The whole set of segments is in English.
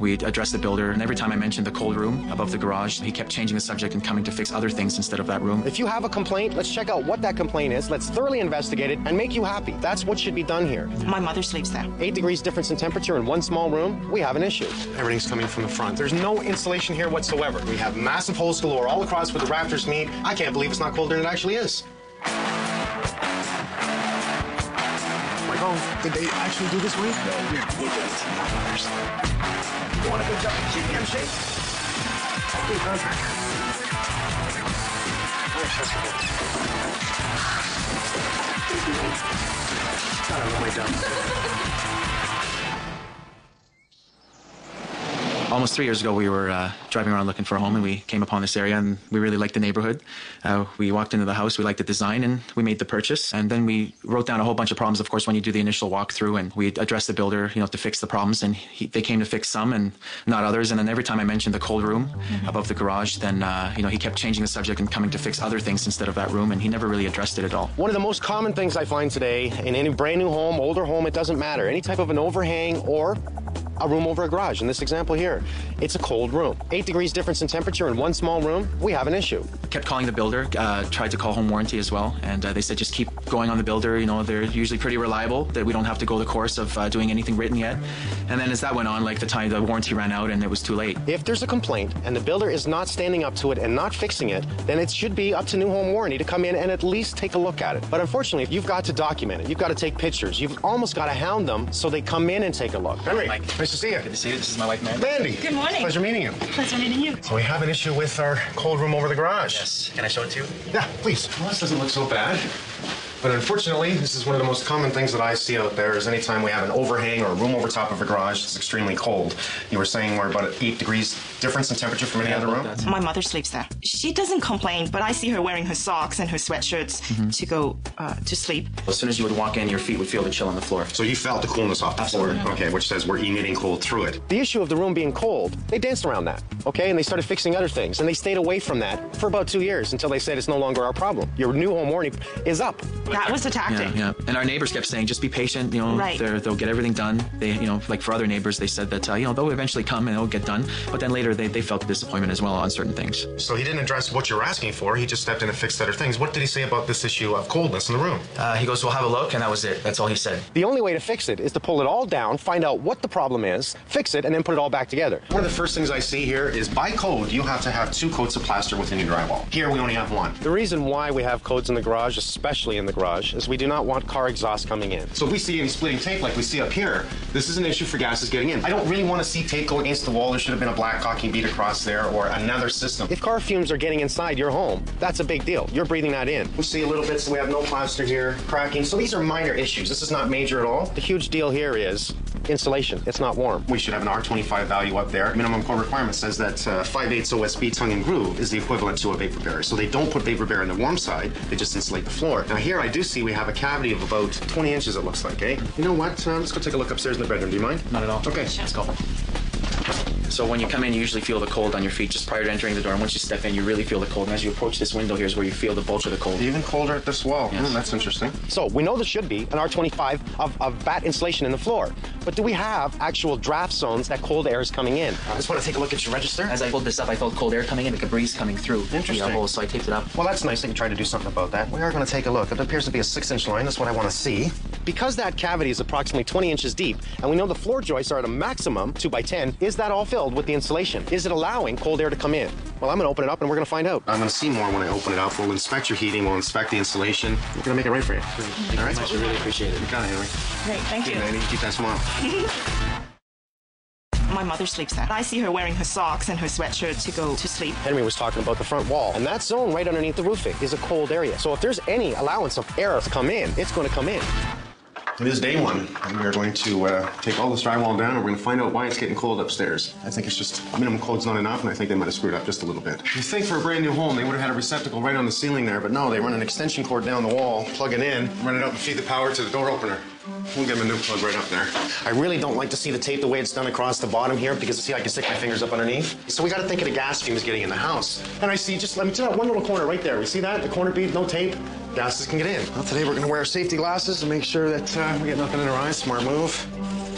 We addressed the builder, and every time I mentioned the cold room above the garage, he kept changing the subject and coming to fix other things instead of that room. If you have a complaint, let's check out what that complaint is. Let's thoroughly investigate it and make you happy. That's what should be done here. My mother sleeps there. 8 degrees difference in temperature in one small room, we have an issue. Everything's coming from the front. There's no insulation here whatsoever. We have massive holes galore all across where the rafters meet. I can't believe it's not colder than it actually is. Did they actually do this week? No, we did it. You want a good job? Keep me in shape. Okay, perfect. Got it way done. Almost 3 years ago, we were driving around looking for a home, and we came upon this area, and we really liked the neighborhood. We walked into the house, we liked the design, and we made the purchase. And then we wrote down a whole bunch of problems, of course, when you do the initial walkthrough, and we addressed the builder, to fix the problems, and they came to fix some and not others. And then every time I mentioned the cold room above the garage, then, he kept changing the subject and coming to fix other things instead of that room, and he never really addressed it at all. One of the most common things I find today in any brand new home, older home, it doesn't matter. Any type of an overhang or a room over a garage. In this example here, it's a cold room. 8 degrees difference in temperature in one small room, we have an issue. Kept calling the builder, tried to call home warranty as well, and they said just keep going on the builder. They're usually pretty reliable, that we don't have to go the course of doing anything written yet. And then as that went on, like the warranty ran out and it was too late. If there's a complaint and the builder is not standing up to it and not fixing it, then it should be up to New Home Warranty to come in and at least take a look at it. But unfortunately, you've got to document it. You've got to take pictures. You've almost got to hound them so they come in and take a look. Henry, Mike. Nice to see you. Good to see you. This is my wife, Mandy. Mandy. Good morning. Pleasure meeting you. Pleasure meeting you. So we have an issue with our cold room over the garage. Yes. Can I show it to you? Yeah, please. Well, this doesn't look so bad. But unfortunately, this is one of the most common things that I see out there is anytime we have an overhang or a room over top of a garage, it's extremely cold. You were saying we're about 8 degrees difference in temperature from any other room? My mother sleeps there. She doesn't complain, but I see her wearing her socks and her sweatshirts to go to sleep. As soon as you would walk in, your feet would feel the chill on the floor. So you felt the coolness off the Absolutely. floor. Okay, which says we're emitting cold through it. The issue of the room being cold, they danced around that, okay? And they started fixing other things, and they stayed away from that for about 2 years until they said it's no longer our problem. Your New Home Warranty is up. That was the tactic. Yeah. And our neighbors kept saying, just be patient, Right. They'll get everything done. They, like for other neighbors, they said that, they'll eventually come and it'll get done. But then later they felt a disappointment as well on certain things. So he didn't address what you're asking for, he just stepped in and fixed other things. What did he say about this issue of coldness in the room? He goes, we'll have a look, and that was it. That's all he said. The only way to fix it is to pull it all down, find out what the problem is, fix it, and then put it all back together. One of the first things I see here is by code, you have to have 2 coats of plaster within your drywall. Here we only have 1. The reason why we have codes in the garage, especially in the garage, is we do not want car exhaust coming in. So if we see any splitting tape like we see up here, this is an issue for gases getting in. I don't really want to see tape go against the wall. There should have been a black caulking bead across there or another system. If car fumes are getting inside your home, that's a big deal. You're breathing that in. We see a little bit, so we have no plaster here, cracking. So these are minor issues. This is not major at all. The huge deal here is insulation. It's not warm. We should have an R25 value up there. Minimum code requirement says that 5/8 OSB tongue and groove is the equivalent to a vapor barrier. So they don't put vapor barrier on the warm side. They just insulate the floor. Now here I do see we have a cavity of about 20 inches, it looks like, eh? You know what? Let's go take a look upstairs in the bedroom. Do you mind? Not at all. Okay. Let's go. So when you come in, you usually feel the cold on your feet just prior to entering the door. And once you step in, you really feel the cold. And as you approach this window, here's where you feel the bulge of the cold. Even colder at this wall. Yes. That's interesting. So we know there should be an R25 of batt insulation in the floor. But do we have actual draft zones that cold air is coming in? I just want to take a look at your register. As I pulled this up, I felt cold air coming in, like a breeze coming through. Interesting. The hole, so I taped it up. Well, that's nice that you tried to do something about that. We are going to take a look. It appears to be a 6-inch line. That's what I want to see. Because that cavity is approximately 20 inches deep, and we know the floor joists are at a maximum 2x10, is that all filled with the insulation? Is it allowing cold air to come in? Well, I'm going to open it up and we're going to find out. I'm going to see more when I open it up. We'll inspect your heating. We'll inspect the insulation. We're going to make it right for you. All right? I really appreciate it. You got it, Henry. Great, thank you. Mandy, keep that smile. My mother sleeps there. I see her wearing her socks and her sweatshirt to go to sleep. Henry was talking about the front wall, and that zone right underneath the roofing is a cold area. So if there's any allowance of air to come in, it's going to come in. It is day 1, and we are going to take all this drywall down, and we're going to find out why it's getting cold upstairs. I think it's just minimum code's not enough, and I think they might have screwed up just a little bit. You think for a brand new home, they would have had a receptacle right on the ceiling there, but no, they run an extension cord down the wall, plug it in, run it up and feed the power to the door opener. We'll give him a new plug right up there. I really don't like to see the tape the way it's done across the bottom here because see, I can stick my fingers up underneath. So we got to think of the gas fumes getting in the house. And I see, just let me tell you, one little corner right there. We see that? The corner bead, no tape. Gases can get in. Well, today we're going to wear safety glasses to make sure that we get nothing in our eyes. Smart move.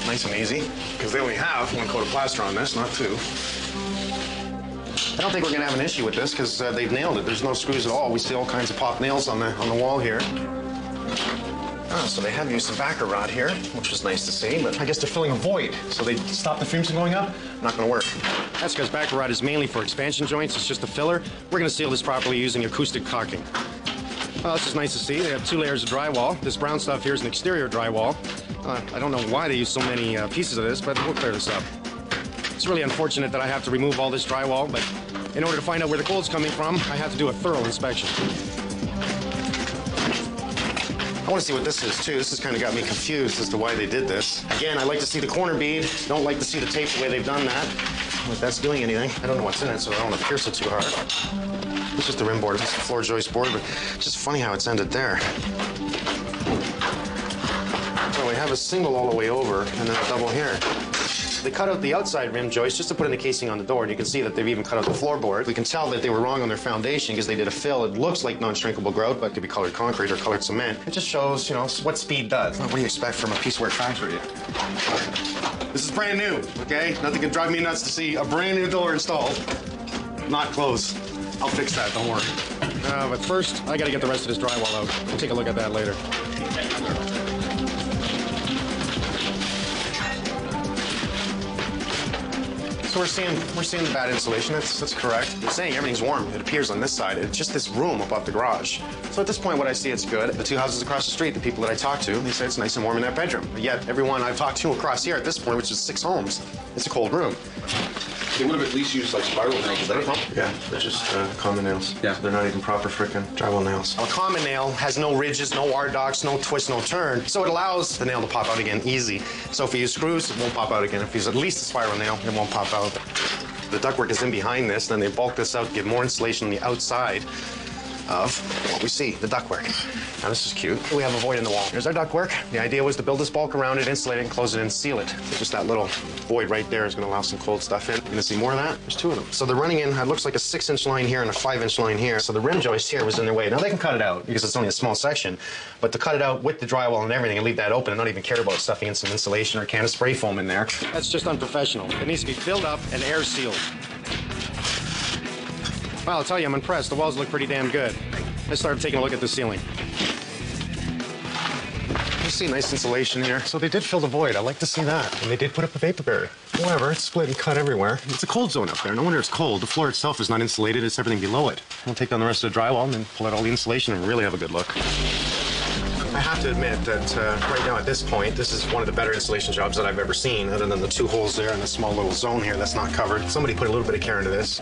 Nice and easy, because they only have one coat of plaster on this, not two. I don't think we're gonna have an issue with this because they've nailed it. There's no screws at all. We see all kinds of pop nails on the wall here. So they have used a backer rod here, which was nice to see, but I guess they're filling a void. So they stop the fumes from going up? Not gonna work. That's because backer rod is mainly for expansion joints. It's just a filler. We're gonna seal this properly using acoustic caulking. Well, this is nice to see. They have 2 layers of drywall. This brown stuff here is an exterior drywall. I don't know why they use so many pieces of this, but we'll clear this up. It's really unfortunate that I have to remove all this drywall, but in order to find out where the cold's coming from, I have to do a thorough inspection. I want to see what this is, too. This has kind of got me confused as to why they did this. Again, I like to see the corner bead. Don't like to see the tape the way they've done that. If that's doing anything, I don't know what's in it, so I don't want to pierce it too hard. It's just a rim board. It's a floor joist board, but it's just funny how it's ended there. So we have a single all the way over, and then a double here. They cut out the outside rim joist just to put in the casing on the door, and you can see that they've even cut out the floorboard. We can tell that they were wrong on their foundation because they did a fill. It looks like non-shrinkable grout, but it could be colored concrete or colored cement. It just shows, you know, what speed does. What do you expect from a piecework factory? This is brand new, okay? Nothing can drive me nuts to see a brand new door installed, not closed. I'll fix that, don't worry. But first, I gotta get the rest of this drywall out. We'll take a look at that later. So we're seeing the bad insulation. That's correct. They're saying everything's warm. It appears on this side. It's just this room above the garage. So at this point, what I see, it's good. The 2 houses across the street, the people that I talked to, they say it's nice and warm in that bedroom. But yet, everyone I've talked to across here at this point, which is 6 homes, it's a cold room. They would have at least used like spiral nails, right? Yeah, they're just common nails. Yeah. They're not even proper frickin' drywall nails. A common nail has no ridges, no R-docks, no twist, no turn, so it allows the nail to pop out again easy. So if you use screws, it won't pop out again. If you use at least a spiral nail, it won't pop out. The ductwork is in behind this, then they bulk this out to give more insulation on the outside of what we see, the ductwork. Now this is cute. We have a void in the wall. Here's our ductwork. The idea was to build this bulk around it, insulate it, and close it and seal it. Just that little void right there is going to allow some cold stuff in. You're going to see more of that. There's 2 of them. So they're running in, it looks like a 6-inch line here and a 5-inch line here. So the rim joist here was in their way. Now they can cut it out because it's only a small section, but to cut it out with the drywall and everything and leave that open and not even care about stuffing in some insulation or a can of spray foam in there, that's just unprofessional. It needs to be filled up and air sealed. Well, I'll tell you, I'm impressed. The walls look pretty damn good. Let's start taking a look at the ceiling. You see nice insulation here. So they did fill the void. I like to see that. And they did put up a vapor barrier. However, it's split and cut everywhere. It's a cold zone up there. No wonder it's cold. The floor itself is not insulated. It's everything below it. We'll take down the rest of the drywall and then pull out all the insulation and really have a good look. I have to admit that right now at this point, this is one of the better installation jobs that I've ever seen, other than the 2 holes there and the small little zone here that's not covered. Somebody put a little bit of care into this.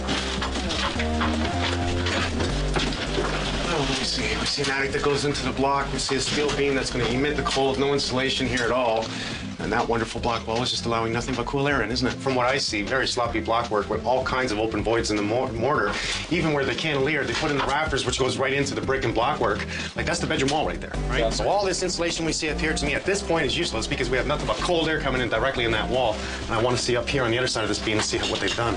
Oh, let me see. We see an attic that goes into the block. We see a steel beam that's going to emit the cold. No insulation here at all. And that wonderful block wall is just allowing nothing but cool air in, isn't it? From what I see, very sloppy block work with all kinds of open voids in the mortar. Even where the cantilever, they put in the rafters, which goes right into the brick and block work. Like, that's the bedroom wall right there, right? Yeah. So all this insulation we see up here, to me, at this point is useless because we have nothing but cold air coming in directly in that wall. And I want to see up here on the other side of this beam and see what they've done.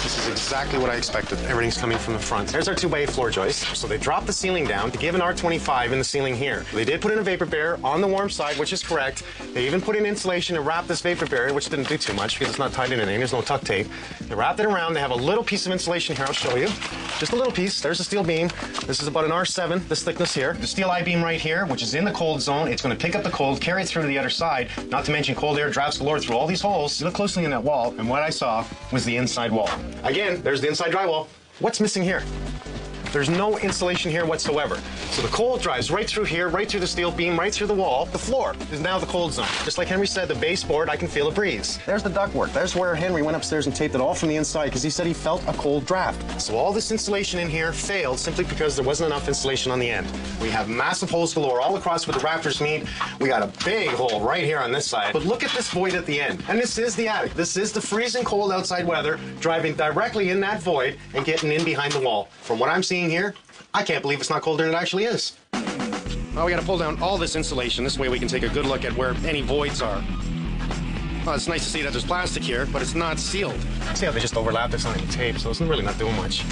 This is exactly what I expected. Everything's coming from the front. There's our 2-bay floor joist. So they dropped the ceiling down to give an R25 in the ceiling here. They did put in a vapor barrier on the warm side, which is correct. They even put in insulation to wrap this vapor barrier, which didn't do too much because it's not tied in anything. There's no tuck tape. They wrapped it around. They have a little piece of insulation here. I'll show you. Just a little piece. There's a steel beam. This is about an R7, this thickness here. The steel I-beam right here, which is in the cold zone. It's going to pick up the cold, carry it through to the other side. Not to mention cold air drafts galore through all these holes. You look closely in that wall, and what I saw was the inside wall. Again, there's the inside drywall. What's missing here? There's no insulation here whatsoever. So the cold drives right through here, right through the steel beam, right through the wall. The floor is now the cold zone. Just like Henry said, the baseboard, I can feel a breeze. There's the ductwork. There's where Henry went upstairs and taped it all from the inside because he said he felt a cold draft. So all this insulation in here failed simply because there wasn't enough insulation on the end. We have massive holes galore all across where the rafters meet. We got a big hole right here on this side. But look at this void at the end. And this is the attic. This is the freezing cold outside weather driving directly in that void and getting in behind the wall. From what I'm seeing here, I can't believe it's not colder than it actually is. Well, we got to pull down all this insulation. This way we can take a good look at where any voids are. Well, it's nice to see that there's plastic here, but it's not sealed. See how they just overlapped this on the tape, so it's really not doing much.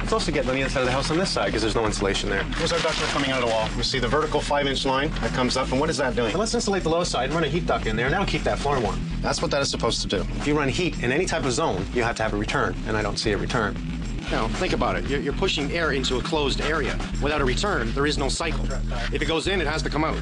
It's also getting on the inside of the house on this side because there's no insulation there. Here's our ductwork coming out of the wall. You see the vertical 5-inch line that comes up, and what is that doing? Let's insulate the low side and run a heat duct in there, and that'll keep that floor warm. That's what that is supposed to do. If you run heat in any type of zone, you have to have a return, and I don't see a return. Now, think about it. You're pushing air into a closed area. Without a return, there is no cycle. If it goes in, it has to come out.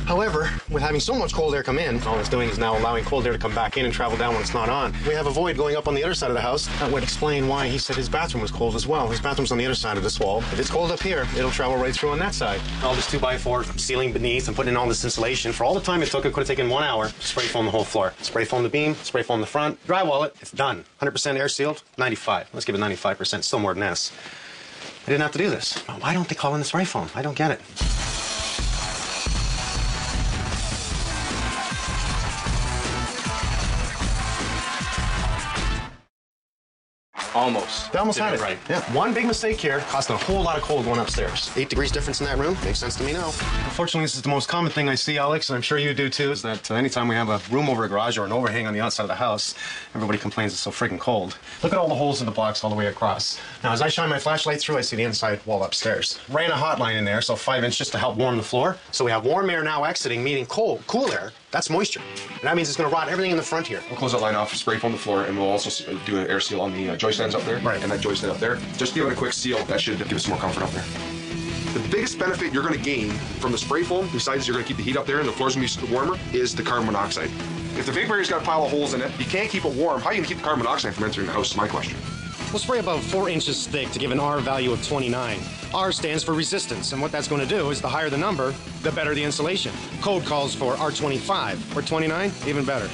However, with having so much cold air come in, all it's doing is now allowing cold air to come back in and travel down when it's not on. We have a void going up on the other side of the house. That would explain why he said his bathroom was cold as well. His bathroom's on the other side of this wall. If it's cold up here, it'll travel right through on that side. All this 2x4 ceiling beneath and putting in all this insulation, for all the time it took, it could have taken 1 hour. Spray foam the whole floor. Spray foam the beam, spray foam the front, drywall it, it's done. 100% air sealed, 95. Let's give it 95%, still more than this. I didn't have to do this. Why don't they call in the spray foam? I don't get it. Almost. They almost Did had it it. right. Yeah. One big mistake here, costing a whole lot of cold going upstairs. 8 degrees difference in that room. Makes sense to me now. Unfortunately, this is the most common thing I see, Alex, and I'm sure you do too, is that anytime we have a room over a garage or an overhang on the outside of the house, everybody complains it's so friggin' cold. Look at all the holes in the blocks all the way across. Now, as I shine my flashlight through, I see the inside wall upstairs. Ran a hot line in there, so 5 inches just to help warm the floor. So we have warm air now exiting, meaning cool air. That's moisture. And that means it's going to rot everything in the front here. We'll close that line off, spray foam the floor, and we'll also do an air seal on the joist ends up there. Right. And that joist end up there. Just give it a quick seal. That should give us some more comfort up there. The biggest benefit you're going to gain from the spray foam, besides you're going to keep the heat up there and the floor's going to be warmer, is the carbon monoxide. If the vaporator's got a pile of holes in it, you can't keep it warm. How are you going to keep the carbon monoxide from entering the house is my question. We'll spray about 4 inches thick to give an R value of 29. R stands for resistance, and what that's going to do is the higher the number, the better the insulation. Code calls for R25 or 29, even better.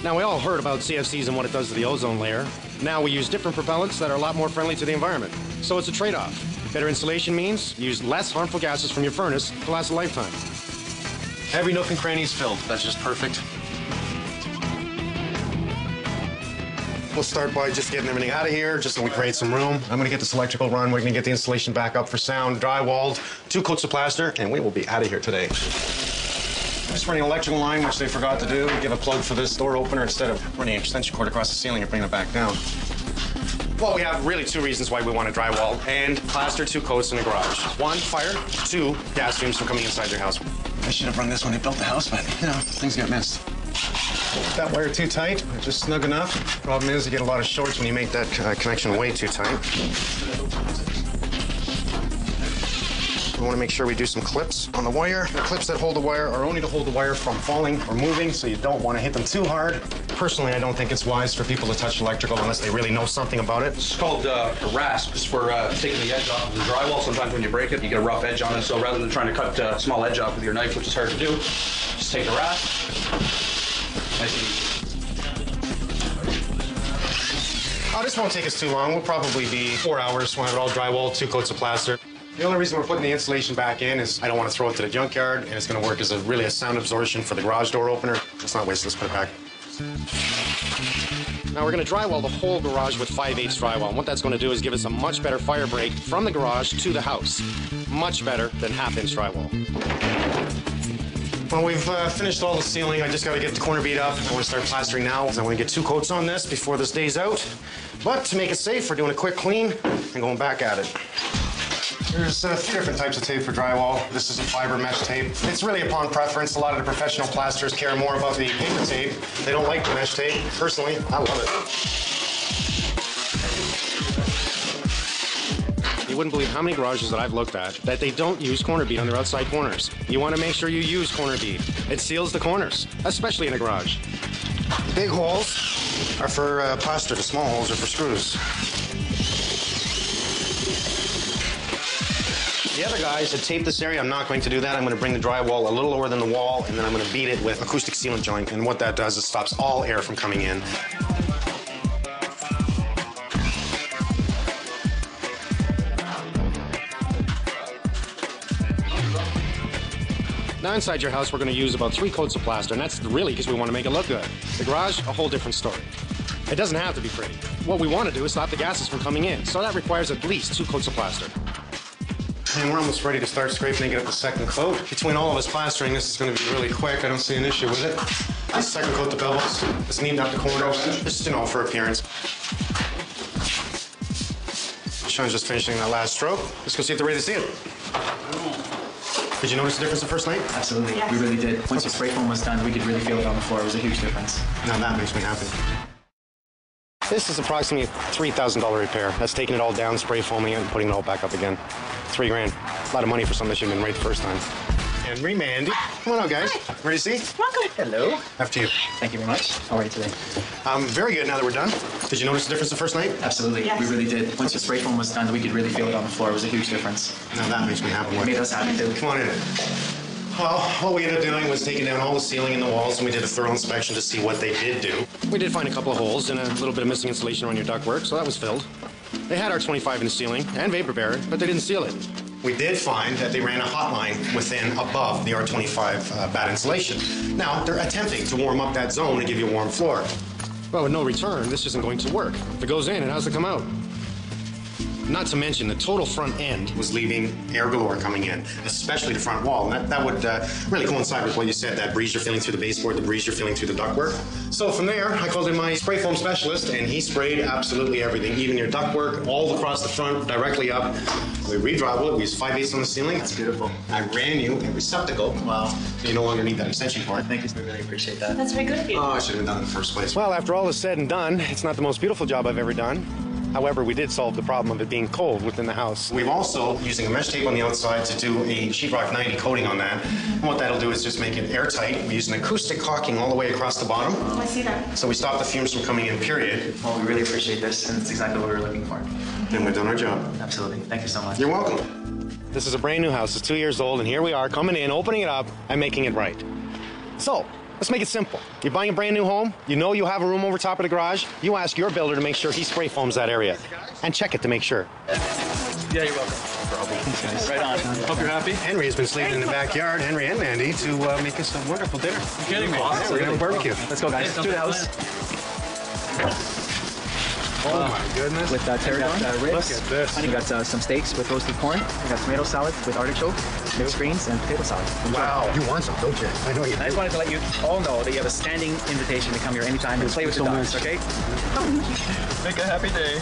Now, we all heard about CFCs and what it does to the ozone layer. Now we use different propellants that are a lot more friendly to the environment. So it's a trade-off. Better insulation means use less harmful gases from your furnace to last a lifetime. Every nook and cranny is filled. That's just perfect. We'll start by just getting everything out of here, just so we create some room. I'm gonna get this electrical run. We're gonna get the insulation back up for sound, drywalled, 2 coats of plaster, and we will be out of here today. Just running an electrical line, which they forgot to do. Give a plug for this door opener instead of running an extension cord across the ceiling and bringing it back down. Well, we have really 2 reasons why we want to drywall and plaster 2 coats in the garage. 1, fire. 2, gas fumes from coming inside your house. I should have run this when they built the house, but, you know, things get missed. That wire too tight, just snug enough. Problem is you get a lot of shorts when you make that connection way too tight. We want to make sure we do some clips on the wire. The clips that hold the wire are only to hold the wire from falling or moving, so you don't want to hit them too hard. Personally, I don't think it's wise for people to touch electrical unless they really know something about it. It's called a rasp. It's for taking the edge off of the drywall. Sometimes when you break it, you get a rough edge on it. So rather than trying to cut a small edge off with your knife, which is hard to do, just take a rasp. Nice and easy. This won't take us too long. We'll probably be 4 hours. We'll have it all drywalled, 2 coats of plaster. The only reason we're putting the insulation back in is I don't want to throw it to the junkyard, and it's going to work as really a sound absorption for the garage door opener. Let's not waste this. Put it back. Now we're going to drywall the whole garage with 5/8 drywall. And what that's going to do is give us a much better fire break from the garage to the house. Much better than 1/2-inch drywall. Well, we've finished all the sealing. I just got to get the corner bead up. I want to start plastering now. I want to get 2 coats on this before this day's out. But to make it safe, we're doing a quick clean and going back at it. There's 3 different types of tape for drywall. This is a fiber mesh tape. It's really upon preference. A lot of the professional plasterers care more about the paper tape. They don't like the mesh tape. Personally, I love it. You wouldn't believe how many garages that I've looked at that they don't use corner bead on their outside corners. You want to make sure you use corner bead. It seals the corners, especially in a garage. The big holes are for plaster. The small holes are for screws. The other guys had taped this area. I'm not going to do that. I'm going to bring the drywall a little lower than the wall, and then I'm going to beat it with acoustic sealant joint. And what that does is stops all air from coming in. Now inside your house, we're going to use about 3 coats of plaster, and that's really because we want to make it look good. The garage, a whole different story. It doesn't have to be pretty. What we want to do is stop the gases from coming in, so that requires at least 2 coats of plaster. And we're almost ready to start scraping and get up the 2nd coat. Between all of us plastering, this is going to be really quick. I don't see an issue with it. This 2nd coat the bevels. Just neaten up the corners. Just, for appearance. Sean's just finishing that last stroke. Let's go see if they're ready to see it. Did you notice the difference the first night? Absolutely, Yes. we really did. Once the spray foam was done, we could really feel it on the floor. It was a huge difference. Now that makes me happy. This is approximately a $3,000 repair. That's taking it all down, spray foaming it, and putting it all back up again. $3 grand. A lot of money for something that should have been right the first time. Henry, Mandy. Come on out, guys. Ready to see? Welcome. Hello. After you. Thank you very much. How are you today? Very good now that we're done. Did you notice the difference the first night? Absolutely, Yes. we really did. Once the spray foam was done, we could really feel it on the floor. It was a huge difference. Now that makes me happy. It made us happy too. Come on in. Well, what we ended up doing was taking down all the ceiling and the walls, and we did a thorough inspection to see what they did do. We did find a couple of holes and a little bit of missing insulation around your ductwork, so that was filled. They had R25 in the ceiling and vapor barrier, but they didn't seal it. We did find that they ran a hotline within above the R25 bad insulation. Now, they're attempting to warm up that zone and give you a warm floor. Well, with no return, this isn't going to work. If it goes in, it has to come out. Not to mention, the total front end was leaving air galore coming in, especially the front wall. And that would really coincide with what you said, that breeze you're feeling through the baseboard, the breeze you're feeling through the ductwork. So from there, I called in my spray foam specialist, and he sprayed absolutely everything, even your ductwork, all across the front, directly up. We re-drywalled it. We used 5/8 on the ceiling. That's beautiful. I ran you a receptacle. Wow. So you no longer need that extension cord. Thank you. We really appreciate that. That's very good of you. Oh, I should have done it in the first place. Well, after all is said and done, it's not the most beautiful job I've ever done. However, we did solve the problem of it being cold within the house. We've also, using a mesh tape on the outside, to do a sheetrock 90 coating on that. And what that'll do is just make it airtight. We use an acoustic caulking all the way across the bottom. Oh, I see that. So we stop the fumes from coming in, period. Well, we really appreciate this, and it's exactly what we were looking for. Then we've done our job. Absolutely. Thank you so much. You're welcome. This is a brand new house. It's 2 years old, and here we are coming in, opening it up, and making it right. So, let's make it simple. You're buying a brand new home, you know you have a room over top of the garage, you ask your builder to make sure he spray foams that area. And check it to make sure. Yeah, you're welcome. Right on. Hope you're happy. Henry has been slaving in the backyard, Henry and Mandy, to make us a wonderful dinner. You kidding me? Yeah, we're gonna have a barbecue. Let's go, guys. To the house. Oh my goodness. With tarragon, ribs. Look at this. We got some steaks with roasted corn. We got tomato salad with artichoke, mixed greens, and potato salad. Wow. You want some, don't you? I know you I just do. wanted to let you all know that you have a standing invitation to come here anytime and play with the dogs, okay? Make a happy day.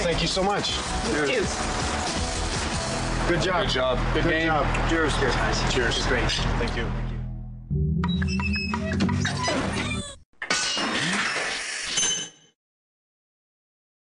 Thank you so much. Cheers. Good job. Good job. Good game. job. Cheers, guys. Cheers. It's great. Thank you.